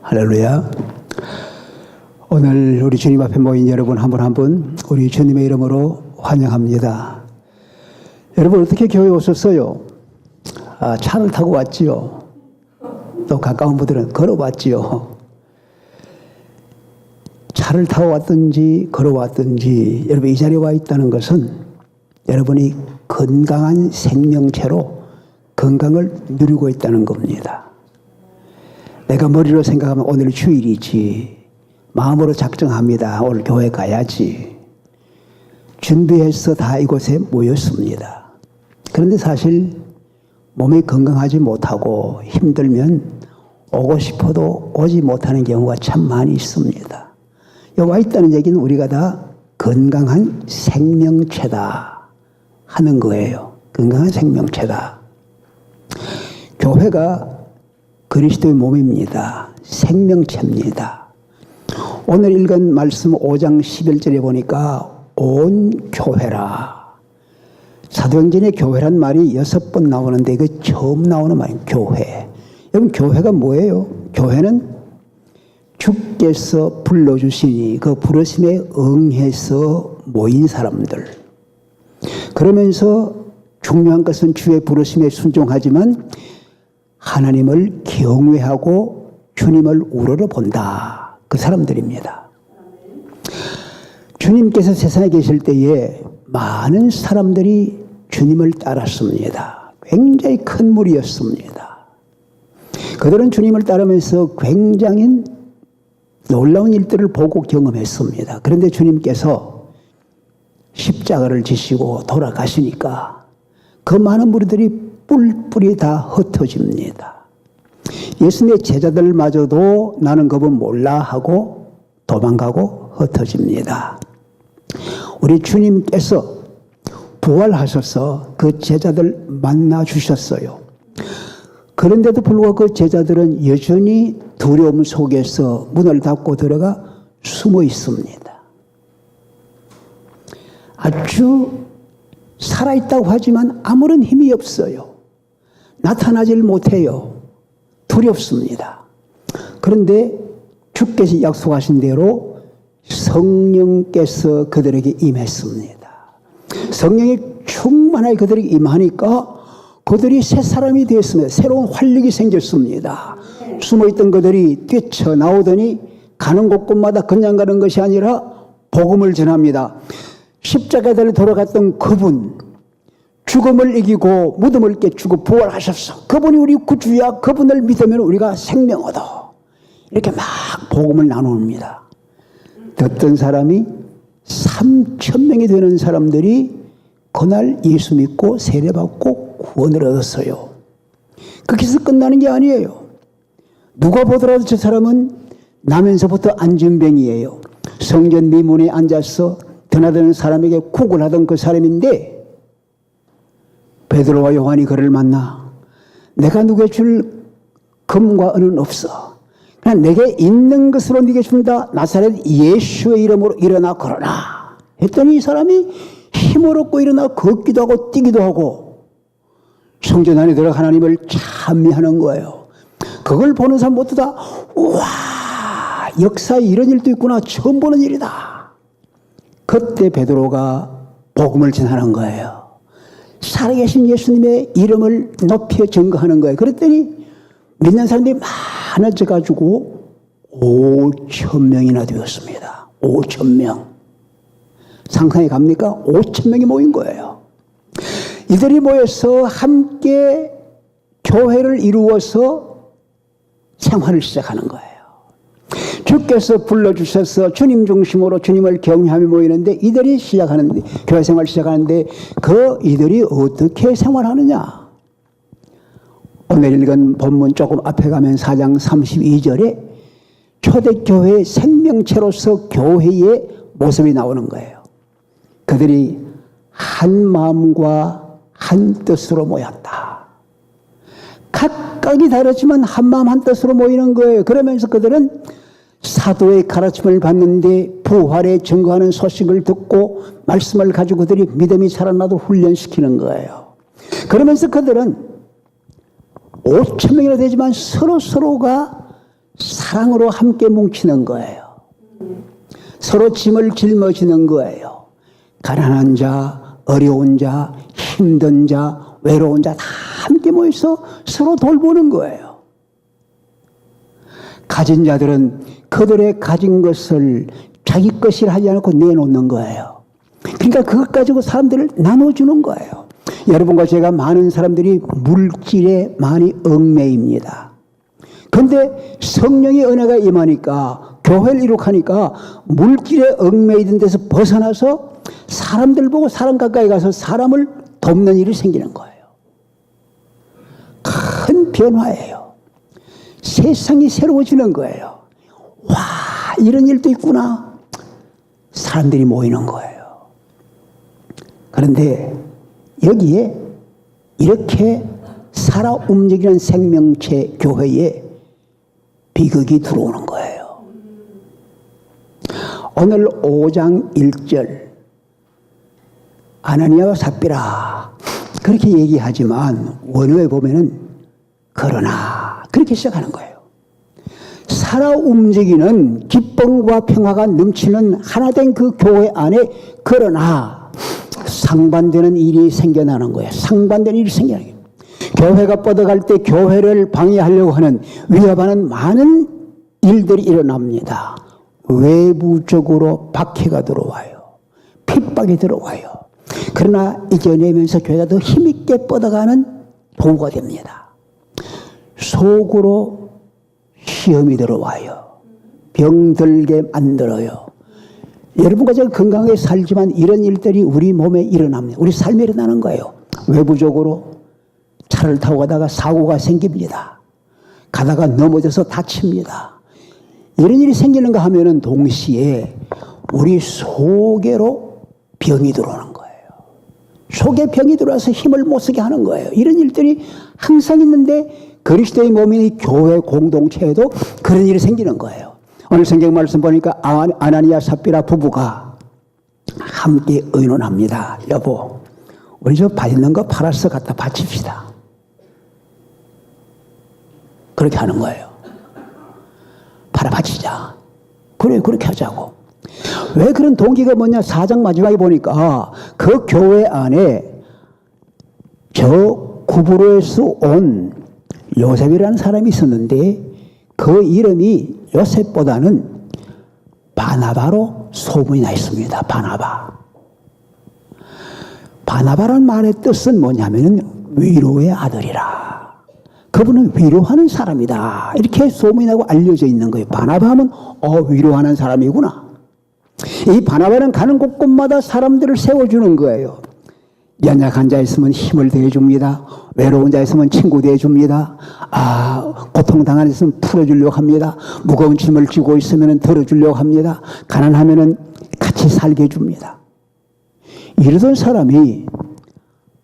할렐루야. 오늘 우리 주님 앞에 모인 여러분 한 분 한 분 우리 주님의 이름으로 환영합니다. 여러분 어떻게 교회 오셨어요? 차를 타고 왔지요. 또 가까운 분들은 걸어왔지요. 차를 타고 왔든지 걸어왔든지 여러분 이 자리에 와 있다는 것은 여러분이 건강한 생명체로 건강을 누리고 있다는 겁니다. 내가 머리로 생각하면 오늘 주일이지, 마음으로 작정합니다. 오늘 교회 가야지, 준비해서 다 이곳에 모였습니다. 그런데 사실 몸이 건강하지 못하고 힘들면 오고 싶어도 오지 못하는 경우가 참 많이 있습니다. 여기 와 있다는 얘기는 우리가 다 건강한 생명체다 하는 거예요. 건강한 생명체다. 교회가 그리스도의 몸입니다. 생명체입니다. 오늘 읽은 말씀 5장 11절에 보니까 온 교회라. 사도행전에 교회란 말이 6번 나오는데 이게 처음 나오는 말이에요. 교회. 여러분 교회가 뭐예요? 교회는 주께서 불러주시니 그 부르심에 응해서 모인 사람들. 그러면서 중요한 것은 주의 부르심에 순종하지만 하나님을 경외하고 주님을 우러러 본다. 그 사람들입니다. 주님께서 세상에 계실 때에 많은 사람들이 주님을 따랐습니다. 굉장히 큰 무리였습니다. 그들은 주님을 따르면서 굉장히 놀라운 일들을 보고 경험했습니다. 그런데 주님께서 십자가를 지시고 돌아가시니까 그 많은 무리들이 뿔뿔이 다 흩어집니다. 예수님의 제자들마저도 나는 그분 몰라 하고 도망가고 흩어집니다. 우리 주님께서 부활하셔서 그 제자들 만나 주셨어요. 그런데도 불구하고 그 제자들은 여전히 두려움 속에서 문을 닫고 들어가 숨어 있습니다. 아주 살아있다고 하지만 아무런 힘이 없어요. 나타나질 못해요. 두렵습니다. 그런데 주께서 약속하신 대로 성령께서 그들에게 임했습니다. 성령이 충만하게 그들에게 임하니까 그들이 새 사람이 되었습니다. 새로운 활력이 생겼습니다. 숨어있던 그들이 뛰쳐나오더니 가는 곳곳마다 그냥 가는 것이 아니라 복음을 전합니다. 십자가에 달려 돌아갔던 그분, 죽음을 이기고 무덤을 깨추고 부활하셨어. 그분이 우리 구주야. 그분을 믿으면 우리가 생명 얻어. 이렇게 막 복음을 나눕니다. 듣던 사람이 3,000명이 되는 사람들이 그날 예수 믿고 세례받고 구원을 얻었어요. 그렇게 해서 끝나는 게 아니에요. 누가 보더라도 저 사람은 나면서부터 안전병이에요. 성전 미문에 앉아서 드나드는 사람에게 쿡을 하던 그 사람인데 베드로와 요한이 그를 만나 내가 누구에 줄 금과 은은 없어. 그냥 내게 있는 것으로 네게 준다. 나사렛 예수의 이름으로 일어나 걸어라. 했더니 이 사람이 힘을 얻고 일어나 걷기도 하고 뛰기도 하고 성전 안에 들어가 하나님을 찬미하는 거예요. 그걸 보는 사람 모두 다 우와, 역사에 이런 일도 있구나. 처음 보는 일이다. 그때 베드로가 복음을 전하는 거예요. 살아계신 예수님의 이름을 높여 증거하는 거예요. 그랬더니 믿는 사람들이 많아져 가지고 5,000명이나 되었습니다. 5,000명. 상상이 갑니까? 5,000명이 모인 거예요. 이들이 모여서 함께 교회를 이루어서 생활을 시작하는 거예요. 주께서 불러주셔서 주님 중심으로 주님을 경외하며 모이는데 이들이 시작하는데, 교회 생활 시작하는데 그 이들이 어떻게 생활하느냐. 오늘 읽은 본문 조금 앞에 가면 4장 32절에 초대교회의 생명체로서 교회의 모습이 나오는 거예요. 그들이 한 마음과 한 뜻으로 모였다. 각각이 다르지만 한 마음 한 뜻으로 모이는 거예요. 그러면서 그들은 사도의 가르침을 받는데 부활에 증거하는 소식을 듣고 말씀을 가지고 그들이 믿음이 살아나도 훈련시키는 거예요. 그러면서 그들은 5,000명이나 되지만 서로서로가 사랑으로 함께 뭉치는 거예요. 서로 짐을 짊어지는 거예요. 가난한 자, 어려운 자, 힘든 자, 외로운 자 다 함께 모여서 서로 돌보는 거예요. 가진 자들은 그들의 가진 것을 자기 것이라 하지 않고 내놓는 거예요. 그러니까 그것 가지고 사람들을 나눠주는 거예요. 여러분과 제가 많은 사람들이 물질에 많이 얽매입니다. 그런데 성령의 은혜가 임하니까 교회를 이룩하니까 물질에 얽매이던 데서 벗어나서 사람들 보고 사람 가까이 가서 사람을 돕는 일이 생기는 거예요. 큰 변화예요. 세상이 새로워지는 거예요. 와, 이런 일도 있구나. 사람들이 모이는 거예요. 그런데 여기에 이렇게 살아 움직이는 생명체 교회에 비극이 들어오는 거예요. 오늘 5장 1절 아나니아와 삽비라 그렇게 얘기하지만 원어에 보면은 그러나 그렇게 시작하는 거예요. 살아 움직이는 기쁨과 평화가 넘치는 하나된 그 교회 안에 그러나 상반되는 일이 생겨나는 거예요. 상반되는 일이 생겨나는 거예요. 교회가 뻗어갈 때 교회를 방해하려고 하는 위협하는 많은 일들이 일어납니다. 외부적으로 박해가 들어와요. 핍박이 들어와요. 그러나 이겨내면서 교회가 더 힘있게 뻗어가는 도구가 됩니다. 속으로 시험이 들어와요. 병들게 만들어요. 여러분과 제가 건강하게 살지만 이런 일들이 우리 몸에 일어납니다. 우리 삶에 일어나는 거예요. 외부적으로 차를 타고 가다가 사고가 생깁니다. 가다가 넘어져서 다칩니다. 이런 일이 생기는가 하면은 동시에 우리 속에로 병이 들어오는 거예요. 속에 병이 들어와서 힘을 못 쓰게 하는 거예요. 이런 일들이 항상 있는데 그리스도의 몸인 교회 공동체에도 그런 일이 생기는 거예요. 오늘 성경 말씀 보니까 아나니아 삽비라 부부가 함께 의논합니다. 여보, 우리 저 밭 있는 거 팔아서 갖다 바칩시다. 그렇게 하는 거예요. 팔아 바치자. 그래, 그렇게 하자고. 왜 그런 동기가 뭐냐? 4장 마지막에 보니까 그 교회 안에 저 구브로에서 온 요셉이라는 사람이 있었는데 그 이름이 요셉보다는 바나바로 소문이 나 있습니다. 바나바. 바나바라는 말의 뜻은 뭐냐면 위로의 아들이라. 그분은 위로하는 사람이다. 이렇게 소문이 나고 알려져 있는 거예요. 바나바 하면 위로하는 사람이구나. 이 바나바는 가는 곳곳마다 사람들을 세워주는 거예요. 연약한 자 있으면 힘을 대줍니다. 외로운 자 있으면 친구 대줍니다. 고통당한 자 있으면 풀어주려고 합니다. 무거운 짐을 지고 있으면 덜어주려고 합니다. 가난하면 같이 살게 해줍니다. 이러던 사람이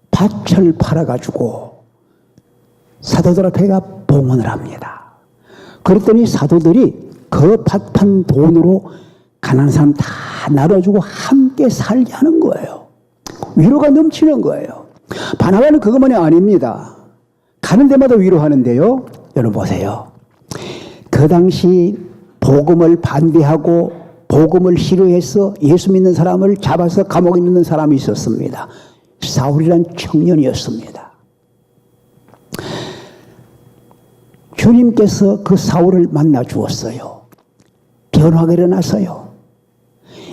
밭을 팔아가지고 사도들 앞에 가 봉헌을 합니다. 그랬더니 사도들이 그 밭 판 돈으로 가난한 사람 다 나눠주고 함께 살게 하는 거예요. 위로가 넘치는 거예요. 바나바는 그것만이 아닙니다. 가는 데마다 위로하는데요. 여러분 보세요. 그 당시 복음을 반대하고 복음을 싫어해서 예수 믿는 사람을 잡아서 감옥에 넣는 사람이 있었습니다. 사울이라는 청년이었습니다. 주님께서 그 사울을 만나 주었어요. 변화가 일어났어요.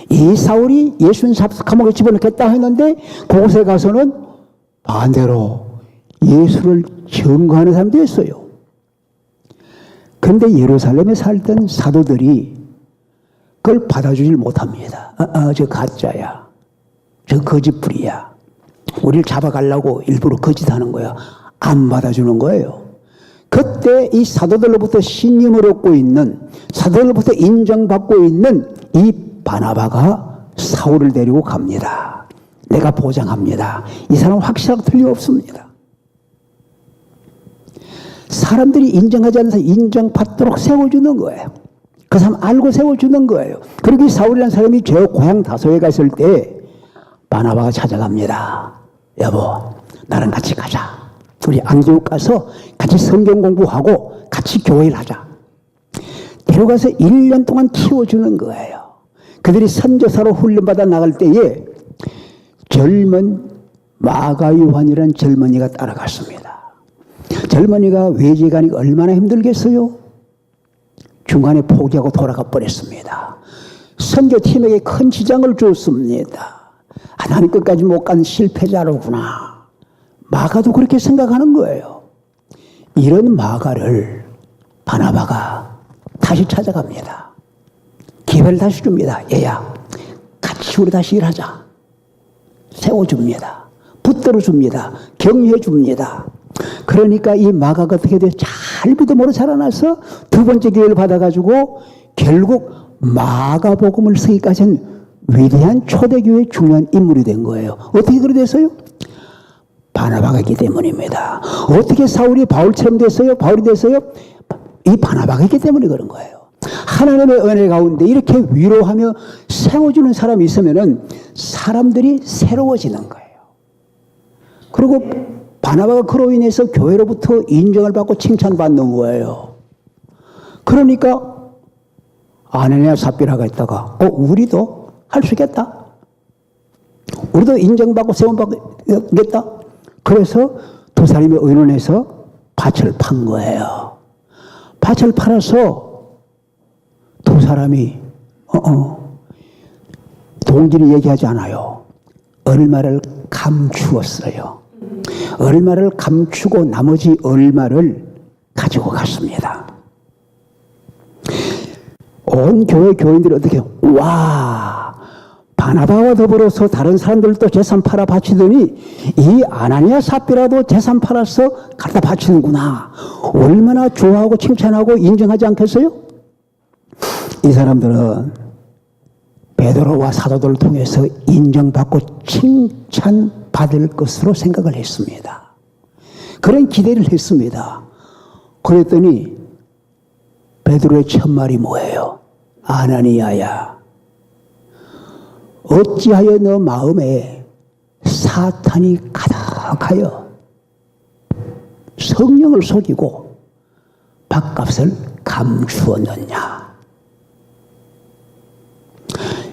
이 사울이 예수님 감옥에 집어넣겠다 했는데 그곳에 가서는 반대로 예수를 증거하는 사람도 있어요. 그런데 예루살렘에 살던 사도들이 그걸 받아주질 못합니다. 저 가짜야. 저 거짓부리야. 우리를 잡아가려고 일부러 거짓하는 거야. 안 받아주는 거예요. 그때 이 사도들로부터 신임을 얻고 있는, 사도들로부터 인정받고 있는 이 바나바가 사울을 데리고 갑니다. 내가 보장합니다. 이 사람은 확실하고 틀림없습니다. 사람들이 인정하지 않는 사람 인정받도록 세워주는 거예요. 그 사람 알고 세워주는 거예요. 그리고 이 사울이라는 사람이 저 고향 다소에 갔을 때 바나바가 찾아갑니다. 여보, 나랑 같이 가자. 우리 안디옥 가서 같이 성경 공부하고 같이 교회를 하자. 데려가서 1년 동안 키워주는 거예요. 그들이 선교사로 훈련받아 나갈 때에 젊은 마가요한이라는 젊은이가 따라갔습니다. 젊은이가 외지가니까 얼마나 힘들겠어요? 중간에 포기하고 돌아가 버렸습니다. 선교팀에게 큰 지장을 줬습니다. 하나님 끝까지 못 간 실패자로구나. 마가도 그렇게 생각하는 거예요. 이런 마가를 바나바가 다시 찾아갑니다. 기회를 다시 줍니다. 얘야, 같이 우리 다시 일하자. 세워줍니다. 붙들어줍니다. 격려해줍니다. 그러니까 이 마가가 어떻게 돼요? 잘 믿음으로 자라나서 두 번째 기회를 받아가지고 결국 마가복음을 쓰기까지 한 위대한 초대교회의 중요한 인물이 된 거예요. 어떻게 그래 됐어요? 바나바가 있기 때문입니다. 어떻게 사울이 바울처럼 됐어요? 바울이 됐어요? 이 바나바가 있기 때문에 그런 거예요. 하나님의 은혜 가운데 이렇게 위로하며 세워주는 사람이 있으면은 사람들이 새로워지는 거예요. 그리고 바나바가 그로 인해서 교회로부터 인정을 받고 칭찬받는 거예요. 그러니까 아나니아 삽비라가 있다가 우리도 할 수 있겠다. 우리도 인정받고 세움받겠다. 그래서 두 사람이 의논해서 밭을 판 거예요. 밭을 팔아서 두 사람이 동기를 얘기하지 않아요. 얼마를 감추었어요. 얼마를 감추고 나머지 얼마를 가지고 갔습니다. 온 교회 교인들이 어떻게 해요? 와, 바나바와 더불어서 다른 사람들도 재산 팔아 바치더니 이 아나니아 삽비라도 재산 팔아서 갖다 바치는구나. 얼마나 좋아하고 칭찬하고 인정하지 않겠어요? 이 사람들은 베드로와 사도들을 통해서 인정받고 칭찬받을 것으로 생각을 했습니다. 그런 기대를 했습니다. 그랬더니 베드로의 첫 말이 뭐예요? 아나니아야, 어찌하여 너 마음에 사탄이 가득하여 성령을 속이고 밥값을 감추었느냐?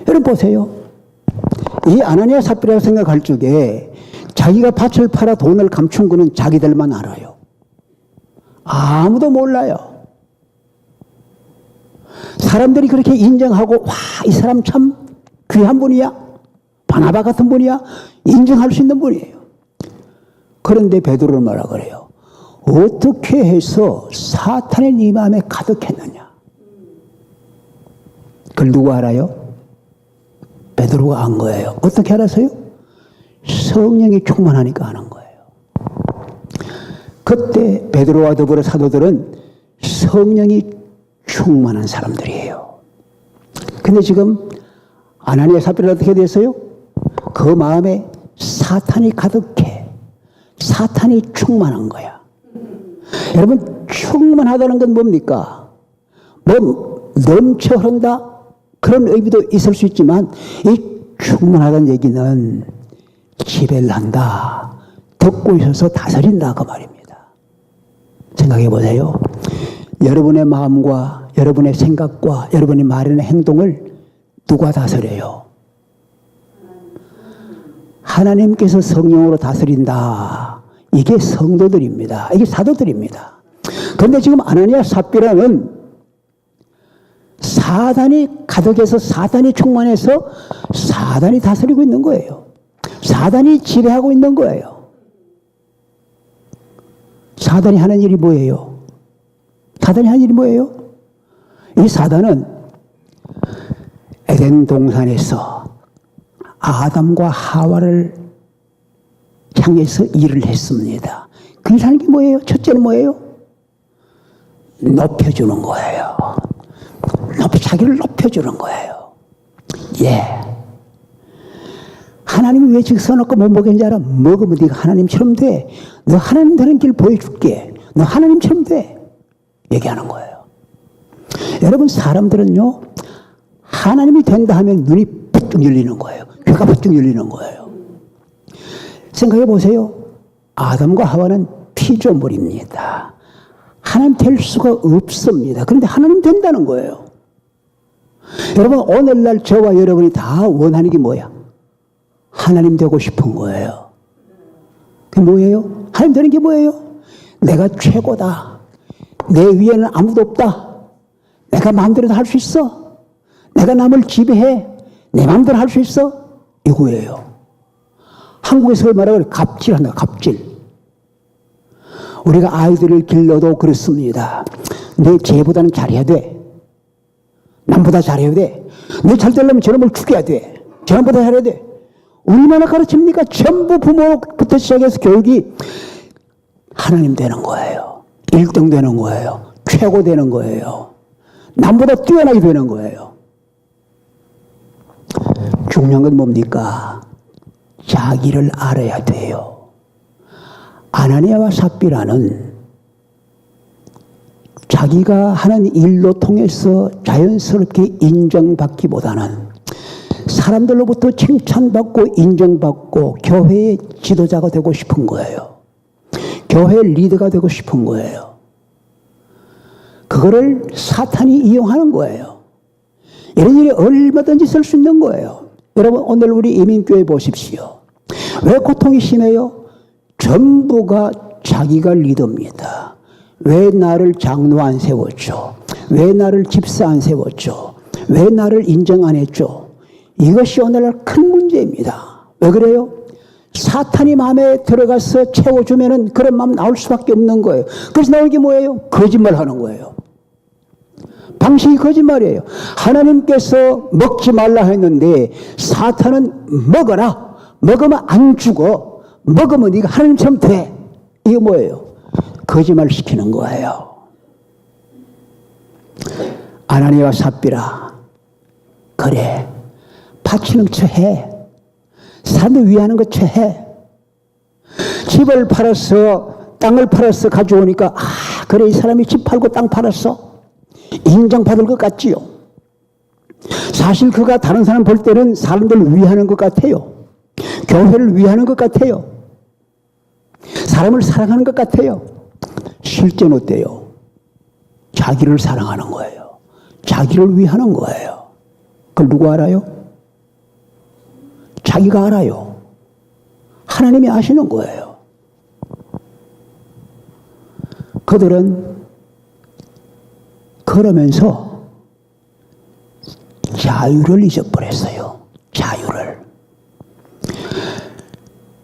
여러분 보세요. 이 아나니아 삽비라고 생각할 적에 자기가 밭을 팔아 돈을 감춘 거는 자기들만 알아요. 아무도 몰라요. 사람들이 그렇게 인정하고 와, 이 사람 참 귀한 분이야. 바나바 같은 분이야. 인정할 수 있는 분이에요. 그런데 베드로는 뭐라 그래요? 어떻게 해서 사탄이 네 마음에 가득했느냐? 그걸 누가 알아요? 베드로가 안 거예요. 어떻게 알았어요? 성령이 충만하니까 아는 거예요. 그때 베드로와 더불어 사도들은 성령이 충만한 사람들이에요. 근데 지금 아나니아 삽비라 어떻게 됐어요? 그 마음에 사탄이 가득해. 사탄이 충만한 거야. 여러분, 충만하다는 건 뭡니까? 뭐 넘쳐 흐른다? 그런 의미도 있을 수 있지만 이 충만하다는 얘기는 지배를 한다. 듣고 있어서 다스린다 그 말입니다. 생각해 보세요. 여러분의 마음과 여러분의 생각과 여러분이 말하는 행동을 누가 다스려요? 하나님께서 성령으로 다스린다. 이게 성도들입니다. 이게 사도들입니다. 그런데 지금 아나니아 삽비라는 사단이 가득해서 사단이 충만해서 사단이 다스리고 있는 거예요. 사단이 지배하고 있는 거예요. 사단이 하는 일이 뭐예요? 사단이 하는 일이 뭐예요? 이 사단은 에덴 동산에서 아담과 하와를 향해서 일을 했습니다. 그 일 하는 게 뭐예요? 첫째는 뭐예요? 높여주는 거예요. 자기를 높여주는 거예요. 예. 하나님이 왜 직선놓고 못 먹였는지 알아? 먹으면 네가 하나님처럼 돼. 너 하나님 되는 길 보여줄게. 너 하나님처럼 돼. 얘기하는 거예요. 여러분, 사람들은요, 하나님이 된다 하면 눈이 푹 열리는 거예요. 귀가 푹 열리는 거예요. 생각해 보세요. 아담과 하와는 피조물입니다. 하나님 될 수가 없습니다. 그런데 하나님 된다는 거예요. 여러분, 오늘날 저와 여러분이 다 원하는 게 뭐야? 하나님 되고 싶은 거예요. 그게 뭐예요? 하나님 되는 게 뭐예요? 내가 최고다. 내 위에는 아무도 없다. 내가 마음대로 할 수 있어. 내가 남을 지배해. 내 마음대로 할 수 있어. 이거예요. 한국에서 말하면 갑질한다. 갑질. 우리가 아이들을 길러도 그렇습니다. 내 쟤보다는 잘해야 돼. 남보다 잘해야 돼. 너 잘 되려면 저놈을 죽여야 돼. 저놈보다 잘해야 돼. 얼마나 가르칩니까? 전부 부모부터 시작해서 교육이 하나님 되는 거예요. 1등 되는 거예요. 최고 되는 거예요. 남보다 뛰어나게 되는 거예요. 중요한 건 뭡니까? 자기를 알아야 돼요. 아나니아와 삽비라는 자기가 하는 일로 통해서 자연스럽게 인정받기보다는 사람들로부터 칭찬받고 인정받고 교회의 지도자가 되고 싶은 거예요. 교회의 리더가 되고 싶은 거예요. 그거를 사탄이 이용하는 거예요. 이런 일이 얼마든지 있을 수 있는 거예요. 여러분, 오늘 우리 이민교회 보십시오. 왜 고통이 심해요? 전부가 자기가 리더입니다. 왜 나를 장로 안 세웠죠? 왜 나를 집사 안 세웠죠? 왜 나를 인정 안 했죠? 이것이 오늘날 큰 문제입니다. 왜 그래요? 사탄이 마음에 들어가서 채워주면은 그런 마음 나올 수밖에 없는 거예요. 그래서 나올 게 뭐예요? 거짓말 하는 거예요. 방식이 거짓말이에요. 하나님께서 먹지 말라 했는데 사탄은 먹어라. 먹으면 안 죽어. 먹으면 네가 하나님처럼 돼. 이게 뭐예요? 거짓말 시키는 거예요. 아나니아와 삽비라. 그래. 바치는 척 해. 사람들 위하는 것 척 해. 집을 팔아서 땅을 팔아서 가져오니까 그래 이 사람이 집 팔고 땅 팔았어. 인정받을 것 같지요. 사실 그가 다른 사람 볼 때는 사람들을 위하는 것 같아요. 교회를 위하는 것 같아요. 사람을 사랑하는 것 같아요. 실제는 어때요? 자기를 사랑하는 거예요. 자기를 위하는 거예요. 그걸 누구 알아요? 자기가 알아요. 하나님이 아시는 거예요. 그들은 그러면서 자유를 잊어버렸어요. 자유를.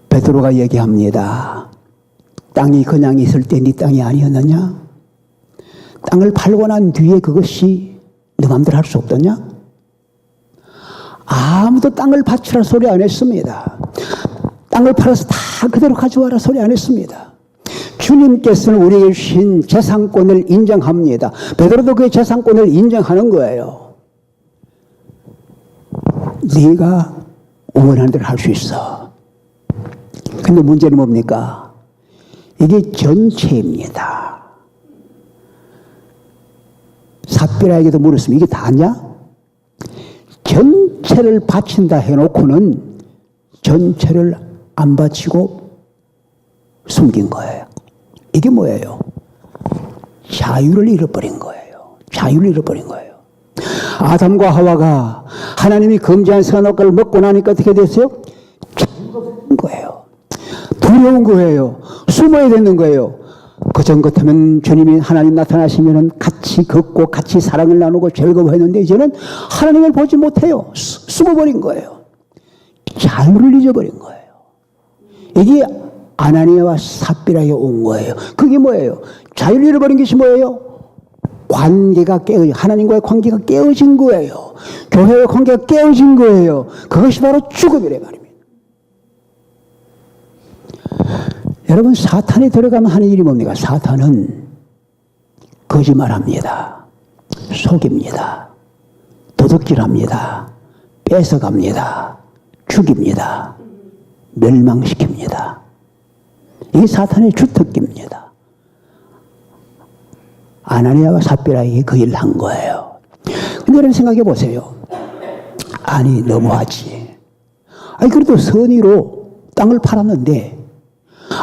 베드로가 얘기합니다. 땅이 그냥 있을 때 네 땅이 아니었느냐? 땅을 팔고 난 뒤에 그것이 네 마음대로 할 수 없더냐? 아무도 땅을 바치라 소리 안 했습니다. 땅을 팔아서 다 그대로 가져와라 소리 안 했습니다. 주님께서는 우리에게 주신 재산권을 인정합니다. 베드로도 그 재산권을 인정하는 거예요. 네가 원하는 대로 할 수 있어. 근데 문제는 뭡니까? 이게 전체입니다. 삽비라에게도 물었으면 이게 다냐? 전체를 바친다 해놓고는 전체를 안 바치고 숨긴 거예요. 이게 뭐예요? 자유를 잃어버린 거예요. 자유를 잃어버린 거예요. 아담과 하와가 하나님이 금지한 선악과를 먹고 나니까 어떻게 됐어요? 자유가 없는 거예요. 두려운 거예요. 숨어야 되는 거예요. 그전 같으면 주님이 하나님 나타나시면 같이 걷고 같이 사랑을 나누고 즐거워했는데 이제는 하나님을 보지 못해요. 숨어버린 거예요. 자유를 잊어버린 거예요. 이게 아나니아와 삽비라에 온 거예요. 그게 뭐예요? 자유를 잃어버린 것이 뭐예요? 관계가 하나님과의 관계가 깨어진 거예요. 교회의 관계가 깨어진 거예요. 그것이 바로 죽음이래 말입니다. 여러분, 사탄이 들어가면 하는 일이 뭡니까? 사탄은 거짓말합니다. 속입니다. 도둑질합니다. 뺏어갑니다. 죽입니다. 멸망시킵니다. 이게 사탄의 주특기입니다. 아나니아와 삽비라에게 그 일을 한 거예요. 근데 여러분 생각해 보세요. 아니 너무하지. 아니 그래도 선의로 땅을 팔았는데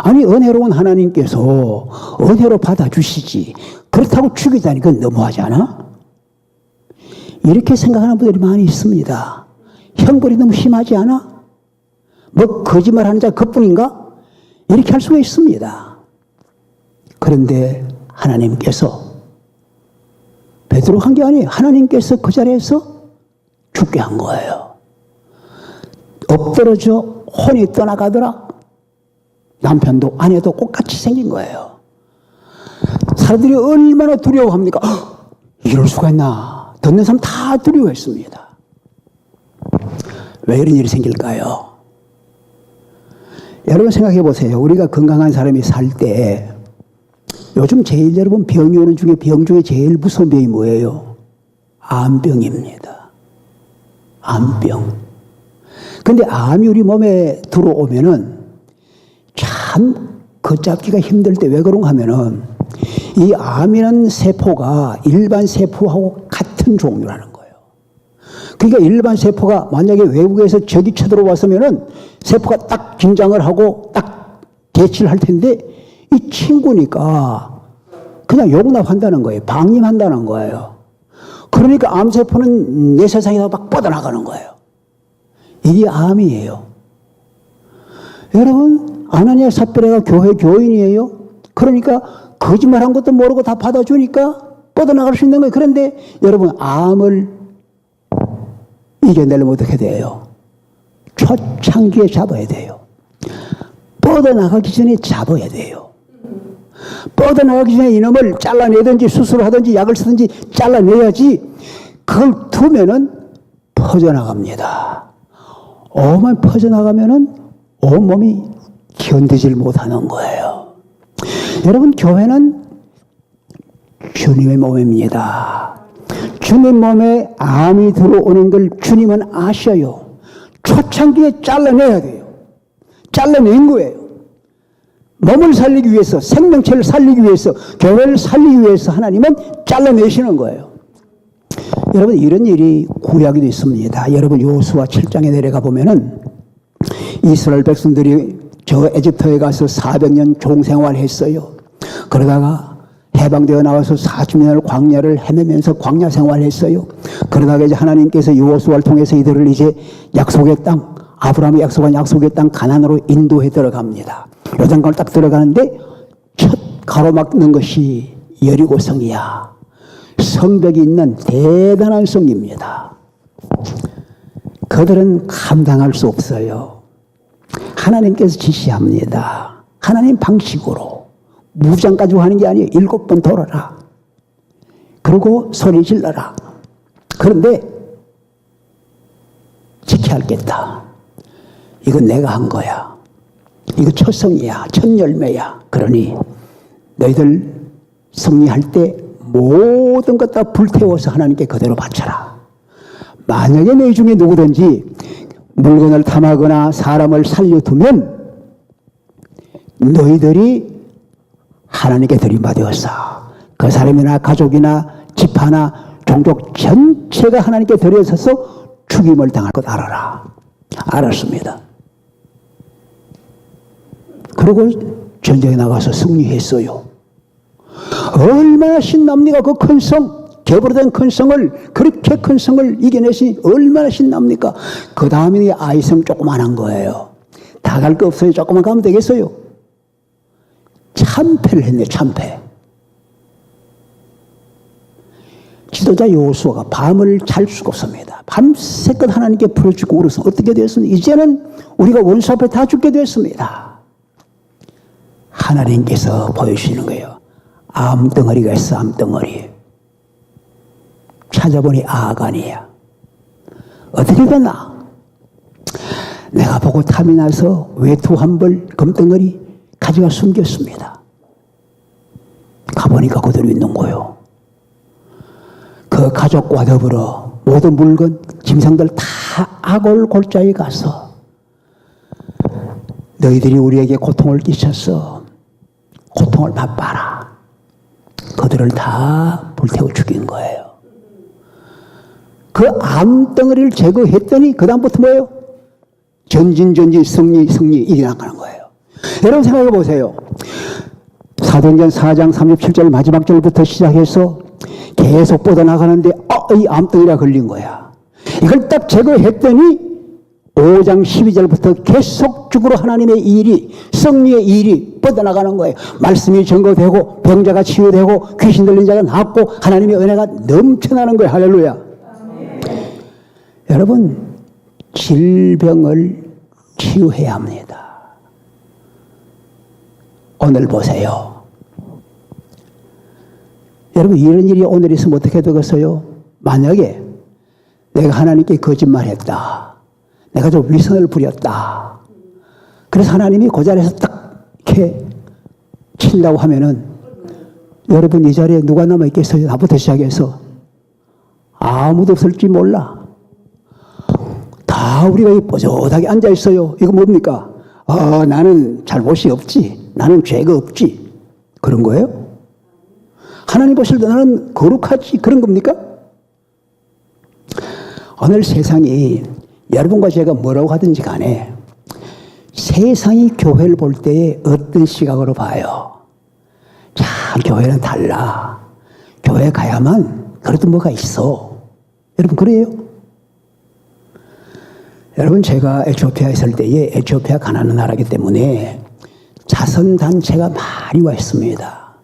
아니 은혜로운 하나님께서 은혜로 받아주시지 그렇다고 죽이다니 그건 너무하지 않아? 이렇게 생각하는 분들이 많이 있습니다. 형벌이 너무 심하지 않아? 뭐 거짓말하는 자 그뿐인가? 이렇게 할 수가 있습니다. 그런데 하나님께서 베드로 한 게 아니에요. 하나님께서 그 자리에서 죽게 한 거예요. 엎드러져 혼이 떠나가더라. 남편도 아내도 똑같이 생긴 거예요. 사람들이 얼마나 두려워합니까? 이럴 수가 있나? 듣는 사람 다 두려워했습니다. 왜 이런 일이 생길까요? 여러분 생각해 보세요. 우리가 건강한 사람이 살 때 요즘 제일 여러분 병이 오는 중에 병 중에 제일 무서운 병이 뭐예요? 암병입니다. 암병. 근데 암이 우리 몸에 들어오면은 참 걷잡기가 힘들 때 왜 그런가 하면은 이 암이라는 세포가 일반 세포하고 같은 종류라는 거예요. 그러니까 일반 세포가 만약에 외국에서 적이 쳐들어왔으면은 세포가 딱 긴장을 하고 딱 대치를 할 텐데 이 친구니까 그냥 용납한다는 거예요. 방임한다는 거예요. 그러니까 암세포는 내 세상에서 막 뻗어나가는 거예요. 이게 암이에요. 여러분, 아나니아 삽비라가 교회 교인이에요. 그러니까 거짓말한 것도 모르고 다 받아주니까 뻗어나갈 수 있는 거예요. 그런데 여러분, 암을 이겨내려면 어떻게 돼요? 초창기에 잡아야 돼요. 뻗어나가기 전에 잡아야 돼요. 뻗어나가기 전에 이놈을 잘라내든지 수술하든지 약을 쓰든지 잘라내야지 그걸 두면은 퍼져나갑니다. 오만 퍼져나가면은 온몸이 견디질 못하는 거예요. 여러분, 교회는 주님의 몸입니다. 주님 몸에 암이 들어오는 걸 주님은 아셔요. 초창기에 잘라내야 돼요. 잘라낸 거예요. 몸을 살리기 위해서, 생명체를 살리기 위해서, 교회를 살리기 위해서 하나님은 잘라내시는 거예요. 여러분, 이런 일이 구약에도 있습니다. 여러분, 여호수아 7장에 내려가 보면은 이스라엘 백성들이 저 에집트에 가서 400년 종생활 했어요. 그러다가 해방되어 나와서 40년을 광야를 헤매면서 광야 생활했어요. 그러다가 이제 하나님께서 여호수아를 통해서 이들을 이제 약속의 땅, 아브라함이 약속한 약속의 땅 가나안으로 인도해 들어갑니다. 요단강을 딱 들어가는데 첫 가로막는 것이 여리고성이야. 성벽이 있는 대단한 성입니다. 그들은 감당할 수 없어요. 하나님께서 지시합니다. 하나님 방식으로 무장 가지고 하는 게 아니에요. 7번 돌아라. 그리고 소리 질러라. 그런데 지켜야 하겠다. 이건 내가 한 거야. 이거 첫 성이야. 첫 열매야. 그러니 너희들 승리할 때 모든 것 다 불태워서 하나님께 그대로 바쳐라. 만약에 너희 중에 누구든지 물건을 탐하거나 사람을 살려두면 너희들이 하나님께 들임받아서 그 사람이나 가족이나 집하나 종족 전체가 하나님께 들여서서 죽임을 당할 것 알아라. 알았습니다. 그리고 전쟁에 나가서 승리했어요. 얼마나 신납니까? 그 큰 성, 개보로된 큰 성을, 그렇게 큰 성을 이겨내시니 얼마나 신납니까? 그 다음에 아이성 조그만한 거예요. 다 갈 거 없어요. 조금만 가면 되겠어요. 참패를 했네, 참패. 지도자 여호수아가 밤을 잘 수가 없습니다. 밤새껏 하나님께 부르짖고 울어서 어떻게 되었습니까? 이제는 우리가 원수 앞에 다 죽게 되었습니다. 하나님께서 보여주시는 거예요. 암덩어리가 있어, 암덩어리. 찾아보니 아간이야. 어떻게 됐나? 내가 보고 탐이 나서 외투 한 벌, 금덩어리 가져가 숨겼습니다. 가보니까 그대로 있는 거요. 그 가족과 더불어 모든 물건, 짐승들 다 아골 골짜기에 가서 너희들이 우리에게 고통을 끼쳤어. 고통을 맛봐라. 그들을 다 불태워 죽인 거예요. 그 암덩어리를 제거했더니 그 다음부터 뭐예요? 전진 승리 이겨나가는 거예요. 여러분 생각해 보세요. 사도행전 4장 37절 마지막 절부터 시작해서 계속 뻗어나가는데 이 암덩이가 걸린 거야. 이걸 딱 제거했더니 5장 12절부터 계속적으로 하나님의 일이, 성리의 일이 뻗어나가는 거예요. 말씀이 증거되고 병자가 치유되고 귀신 들린 자가 낫고 하나님의 은혜가 넘쳐나는 거예요. 할렐루야. 여러분, 질병을 치유해야 합니다. 오늘 보세요. 여러분, 이런 일이 오늘 있으면 어떻게 되겠어요? 만약에 내가 하나님께 거짓말했다, 내가 좀 위선을 부렸다, 그래서 하나님이 그 자리에서 딱 이렇게 친다고 하면은 여러분 이 자리에 누가 남아있겠어요? 나부터 시작해서 아무도 없을지 몰라. 다 우리가 뽀젓하게 앉아있어요. 이거 뭡니까? 나는 잘못이 없지, 나는 죄가 없지, 그런 거예요? 하나님 보실 때 나는 거룩하지, 그런 겁니까? 오늘 세상이 여러분과 제가 뭐라고 하든지 간에 세상이 교회를 볼 때에 어떤 시각으로 봐요? 자, 교회는 달라. 교회 가야만 그래도 뭐가 있어. 여러분 그래요? 여러분 제가 에티오피아에 있을 때에 에티오피아 가난한 나라이기 때문에 자선단체가 많이 와 있습니다.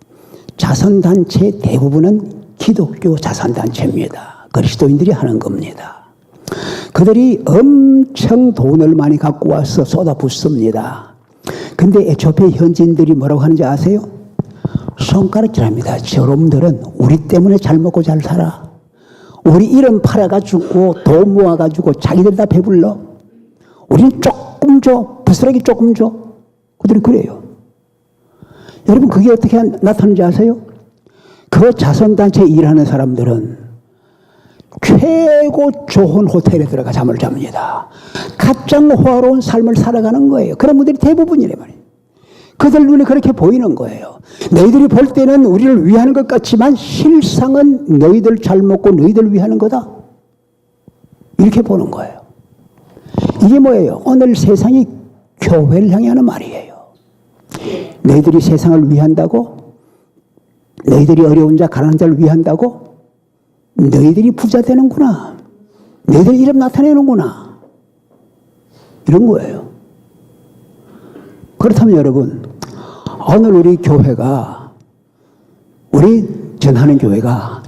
자선단체 대부분은 기독교 자선단체입니다. 그리스도인들이 하는 겁니다. 그들이 엄청 돈을 많이 갖고 와서 쏟아붓습니다. 근데 에티오피아 현지인들이 뭐라고 하는지 아세요? 손가락질합니다. 저놈들은 우리 때문에 잘 먹고 잘 살아. 우리 이름 팔아가지고 돈 모아가지고 자기들 다 배불러. 우리는 조금 줘. 부스러기 조금 줘. 그들이 그래요. 여러분 그게 어떻게 나타나는지 아세요? 그 자선단체 일하는 사람들은 최고 좋은 호텔에 들어가 잠을 잡니다. 가장 호화로운 삶을 살아가는 거예요. 그런 분들이 대부분이래 말이에요. 그들 눈에 그렇게 보이는 거예요. 너희들이 볼 때는 우리를 위하는 것 같지만 실상은 너희들 잘 먹고 너희들 위하는 거다. 이렇게 보는 거예요. 이게 뭐예요? 오늘 세상이 교회를 향해 하는 말이에요. 너희들이 세상을 위한다고? 너희들이 어려운 자, 가난한 자를 위한다고? 너희들이 부자 되는구나. 너희들이 이름 나타내는구나. 이런 거예요. 그렇다면 여러분, 오늘 우리 교회가, 우리 전하는 교회가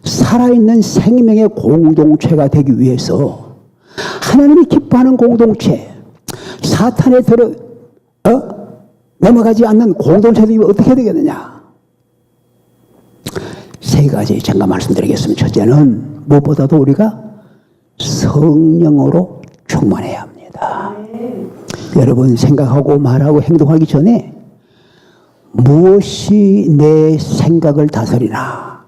살아있는 생명의 공동체가 되기 위해서 하나님이 기뻐하는 공동체, 사탄에 넘어가지 않는 공동체들이 어떻게 되겠느냐? 세 가지 잠깐 말씀드리겠습니다. 첫째는 무엇보다도 우리가 성령으로 충만해야 합니다. 여러분 생각하고 말하고 행동하기 전에 무엇이 내 생각을 다스리나?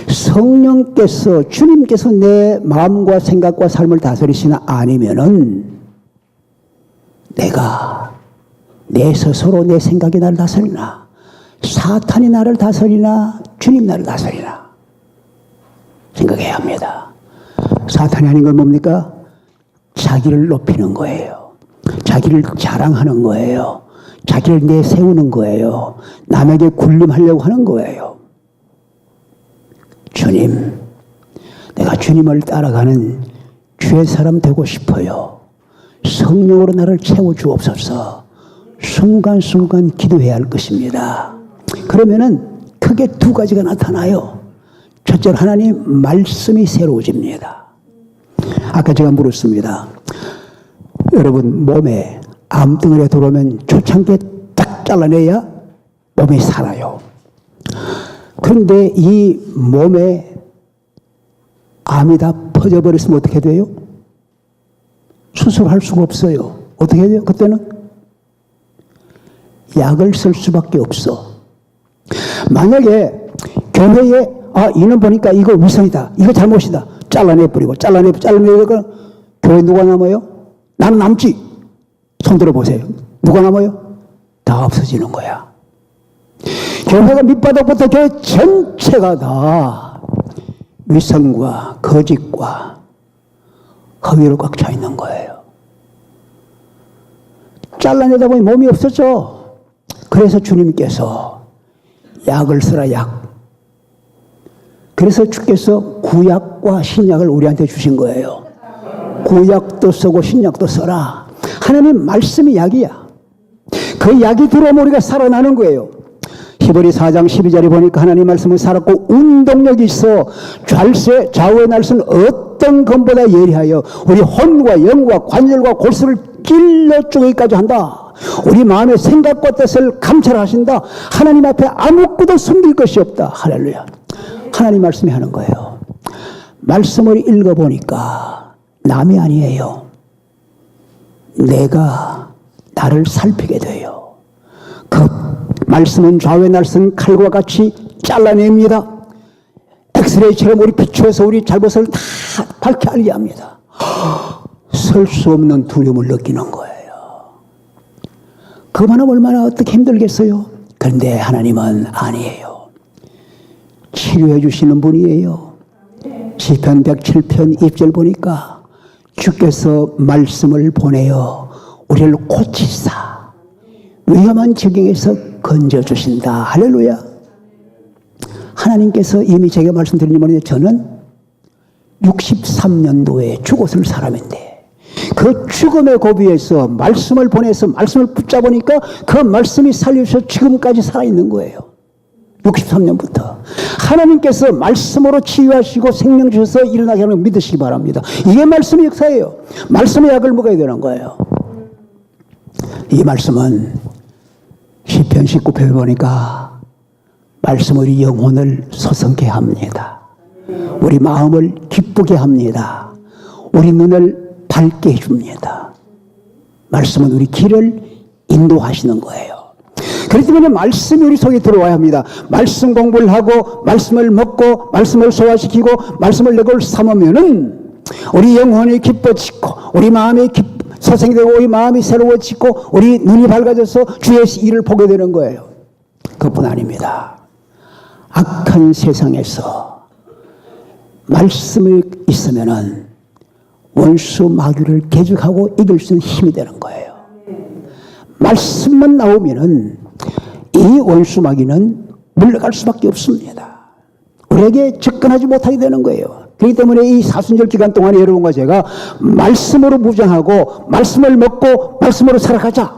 성령께서, 주님께서 내 마음과 생각과 삶을 다스리시나? 아니면은 내가 내 스스로 내 생각이 나를 다스리나? 사탄이 나를 다스리나? 주님 나를 다스리나? 생각해야 합니다. 사탄이 아닌 건 뭡니까? 자기를 높이는 거예요. 자기를 자랑하는 거예요. 자기를 내세우는 거예요. 남에게 군림하려고 하는 거예요. 주님, 내가 주님을 따라가는 주의 사람 되고 싶어요. 성령으로 나를 채워주옵소서. 순간순간 기도해야 할 것입니다. 그러면은 크게 두 가지가 나타나요. 첫째로 하나님 말씀이 새로워집니다. 아까 제가 물었습니다. 여러분 몸에 암덩어리가 들어오면 초창기에 딱 잘라내야 몸이 살아요. 그런데 이 몸에 암이 다 퍼져버렸으면 어떻게 돼요? 수술할 수가 없어요. 어떻게 돼요? 그때는 약을 쓸 수밖에 없어. 만약에 교회에 이는 보니까 이거 위선이다, 이거 잘못이다, 잘라내버리고 교회 누가 남아요? 나는 남지. 손 들어보세요. 누가 남아요? 다 없어지는 거야. 교회가 밑바닥부터 교회 전체가 다 위선과 거짓과 허위로 꽉 차 있는 거예요. 잘라내다 보니 몸이 없어져. 그래서 주님께서 약을 쓰라, 약. 그래서 주께서 구약과 신약을 우리한테 주신 거예요. 구약도 쓰고 신약도 써라. 하나님 말씀이 약이야. 그 약이 들어오면 우리가 살아나는 거예요. 히브리 4장 12절에 보니까 하나님 말씀은 살았고 운동력이 있어 좌우의 날선 어떤 검보다 예리하여 우리 혼과 영과 관절과 골수를 찔러 쪼개기까지 한다. 우리 마음의 생각과 뜻을 감찰하신다. 하나님 앞에 아무것도 숨길 것이 없다. 할렐루야. 하나님 말씀이 하는 거예요. 말씀을 읽어보니까 남이 아니에요. 내가 나를 살피게 돼요. 그 말씀은 좌우의 날선 칼과 같이 잘라냅니다. 엑스레이처럼 우리 비추어서 우리 잘못을 다 밝히 알게 합니다. 설 수 없는 두려움을 느끼는 거예요. 그만하면 얼마나 어떻게 힘들겠어요. 그런데 하나님은 아니에요. 치료해 주시는 분이에요. 시편 107편 2절 보니까 주께서 말씀을 보내어 우리를 고치사 위험한 지경에서 건져주신다. 할렐루야. 하나님께서 이미 제가 말씀드린 지 모르는데 저는 63년도에 죽었을 사람인데 그 죽음의 고비에서 말씀을 보내서 말씀을 붙잡으니까 그 말씀이 살려주셔서 지금까지 살아있는 거예요. 63년부터. 하나님께서 말씀으로 치유하시고 생명 주셔서 일어나게 하는 걸 믿으시기 바랍니다. 이게 말씀의 역사예요. 말씀의 약을 먹어야 되는 거예요. 이 말씀은 시편 19편에 보니까 말씀 우리 영혼을 소성케 합니다. 우리 마음을 기쁘게 합니다. 우리 눈을 밝게 해줍니다. 말씀은 우리 길을 인도하시는 거예요. 그렇기 때문에 말씀이 우리 속에 들어와야 합니다. 말씀 공부를 하고 말씀을 먹고 말씀을 소화시키고 말씀을 내 걸 삼으면은 우리 영혼이 기뻐지고 우리 마음이 소생이 되고 우리 마음이 새로워지고 우리 눈이 밝아져서 주의 일을 보게 되는 거예요. 그것뿐 아닙니다. 악한 세상에서 말씀이 있으면은 원수 마귀를 대적하고 이길 수 있는 힘이 되는 거예요. 말씀만 나오면은 이 원수 마귀는 물러갈 수밖에 없습니다. 우리에게 접근하지 못하게 되는 거예요. 그렇기 때문에 이 사순절 기간 동안에 여러분과 제가 말씀으로 무장하고 말씀을 먹고 말씀으로 살아가자.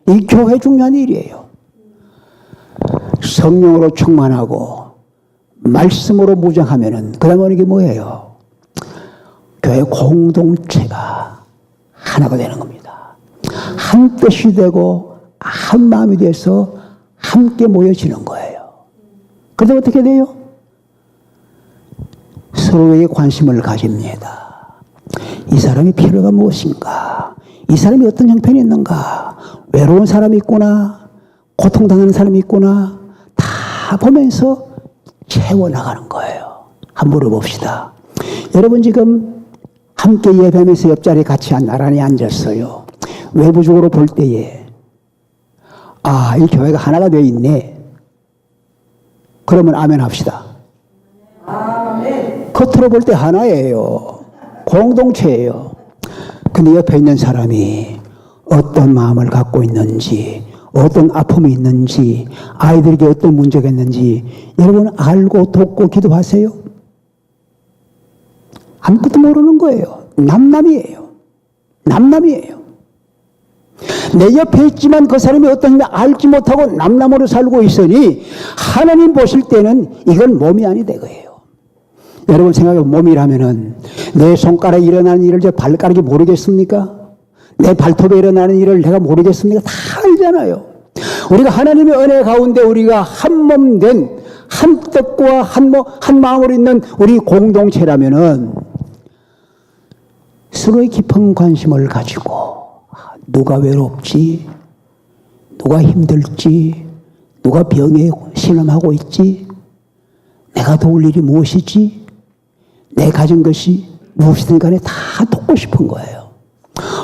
이 교회 중요한 일이에요. 성령으로 충만하고 말씀으로 무장하면은 그 다음에 이게 뭐예요? 교회 공동체가 하나가 되는 겁니다. 한 뜻이 되고 한 마음이 돼서 함께 모여지는 거예요. 그런데 어떻게 돼요? 서로에게 관심을 가집니다. 이 사람의 필요가 무엇인가? 이 사람이 어떤 형편이 있는가? 외로운 사람이 있구나? 고통당하는 사람이 있구나? 다 보면서 채워나가는 거예요. 한번 물어봅시다. 여러분 지금 함께 예배하면서 옆자리에 같이 나란히 앉았어요. 외부적으로 볼 때에 이 교회가 하나가 되어 있네. 그러면 아멘 합시다. 아멘. 겉으로 볼 때 하나예요. 공동체예요. 근데 옆에 있는 사람이 어떤 마음을 갖고 있는지, 어떤 아픔이 있는지, 아이들에게 어떤 문제가 있는지 여러분 알고 돕고 기도하세요? 아무것도 모르는 거예요. 남남이에요. 남남이에요. 내 옆에 있지만 그 사람이 어떤지 알지 못하고 남남으로 살고 있으니 하나님 보실 때는 이건 몸이 아니다 그예요. 여러분 생각해보면 몸이라면은 내 손가락에 일어나는 일을 제 발가락이 모르겠습니까? 내 발톱에 일어나는 일을 내가 모르겠습니까? 다 알잖아요. 우리가 하나님의 은혜 가운데 우리가 한 몸 된 한 뜻과 한 마음으로 있는 우리 공동체라면은 서로의 깊은 관심을 가지고 누가 외롭지, 누가 힘들지, 누가 병에 신음하고 있지, 내가 도울 일이 무엇이지, 내 가진 것이 무엇이든 간에 다 돕고 싶은 거예요.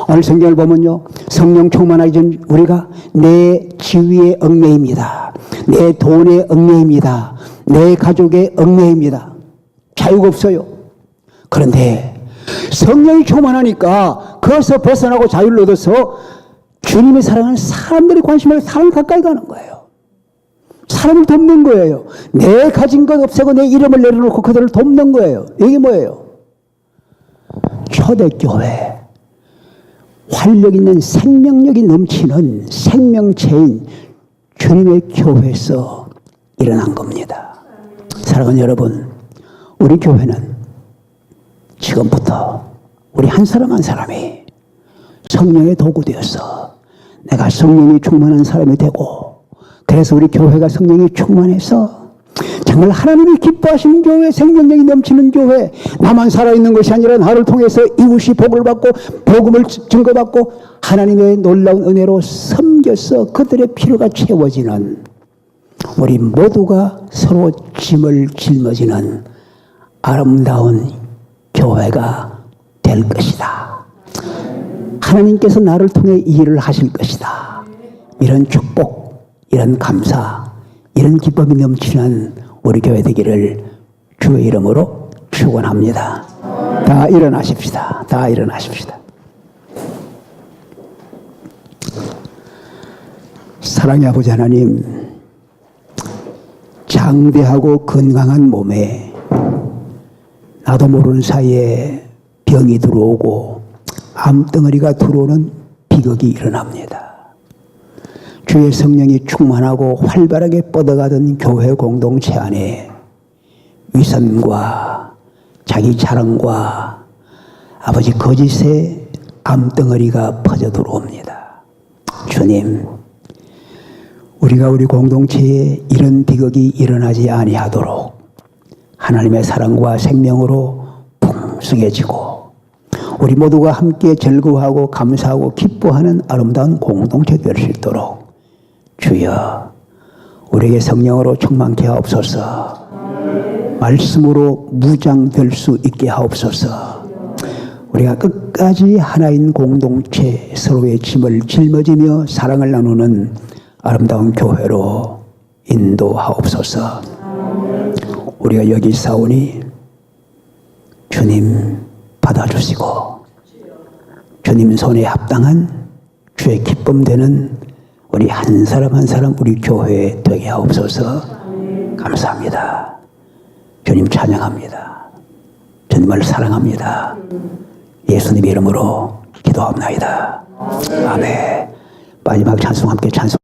오늘 성경을 보면요, 성령 충만하기 전 우리가 내 지위의 얽매입니다. 내 돈의 얽매입니다. 내 가족의 얽매입니다. 자유가 없어요. 그런데 성령이 충만하니까 그것을 벗어나고 자유를 얻어서 주님의 사랑은 사람들이 관심을 사람 가까이 가는 거예요. 사람을 돕는 거예요. 내 가진 것 없애고 내 이름을 내려놓고 그들을 돕는 거예요. 이게 뭐예요? 초대교회. 활력 있는 생명력이 넘치는 생명체인 주님의 교회에서 일어난 겁니다. 사랑하는 여러분, 우리 교회는 지금부터 우리 한 사람 한 사람이 성령의 도구 되어서 내가 성령이 충만한 사람이 되고, 그래서 우리 교회가 성령이 충만해서 정말 하나님이 기뻐하시는 교회, 생명력이 넘치는 교회, 나만 살아있는 것이 아니라 나를 통해서 이웃이 복을 받고 복음을 증거받고 하나님의 놀라운 은혜로 섬겨서 그들의 필요가 채워지는, 우리 모두가 서로 짐을 짊어지는 아름다운 교회가 될 것이다. 하나님께서 나를 통해 이 일을 하실 것이다. 이런 축복, 이런 감사, 이런 기쁨이 넘치는 우리 교회 되기를 주의 이름으로 축원합니다. 다 일어나십시다. 다 일어나십시다. 사랑의 아버지 하나님, 장대하고 건강한 몸에 나도 모르는 사이에 병이 들어오고 암덩어리가 들어오는 비극이 일어납니다. 주의 성령이 충만하고 활발하게 뻗어가던 교회 공동체 안에 위선과 자기 자랑과 아버지 거짓의 암덩어리가 퍼져 들어옵니다. 주님, 우리가 우리 공동체에 이런 비극이 일어나지 아니하도록 하나님의 사랑과 생명으로 풍성해지고 우리 모두가 함께 즐거워하고 감사하고 기뻐하는 아름다운 공동체 될 수 있도록 주여 우리에게 성령으로 충만케 하옵소서. 말씀으로 무장될 수 있게 하옵소서. 우리가 끝까지 하나인 공동체, 서로의 짐을 짊어지며 사랑을 나누는 아름다운 교회로 인도하옵소서. 우리가 여기 싸우니 주님 받아주시고 주님 손에 합당한 주의 기쁨 되는 우리 한 사람 한 사람 우리 교회에 되게 하옵소서. 감사합니다. 주님 찬양합니다. 주님을 사랑합니다. 예수님 이름으로 기도합니다. 아멘. 마지막 찬송 함께 찬송.